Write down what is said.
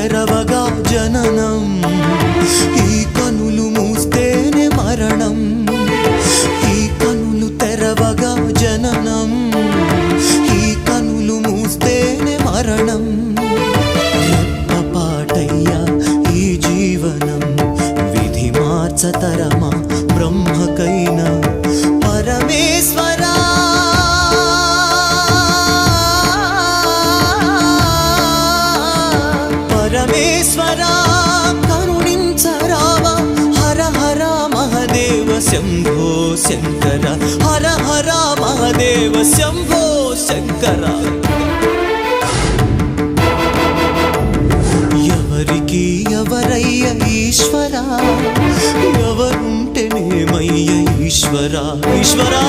తెరవగా జననం, ఈ కనులు మూస్తేనే మరణం. ఈ కనులు తెరవగా జననం, ఈ కనులు మూస్తేనే మరణం. రెప్పపాటయ్యా ఈ జీవనం, విధి మార్చతరమా బ్రహ్మకైనా. పరమేశ్వరా పరమేశ్వరా కరుణించరావా. హర హర మహదేవ శంభో శంకర, హర హర మహదేవ శంభో శంకర. ఎవరికి ఎవరయ్య ఈశ్వరా, ఎవరుంటేనేమయ్య ఈశ్వరా ఈశ్వరా.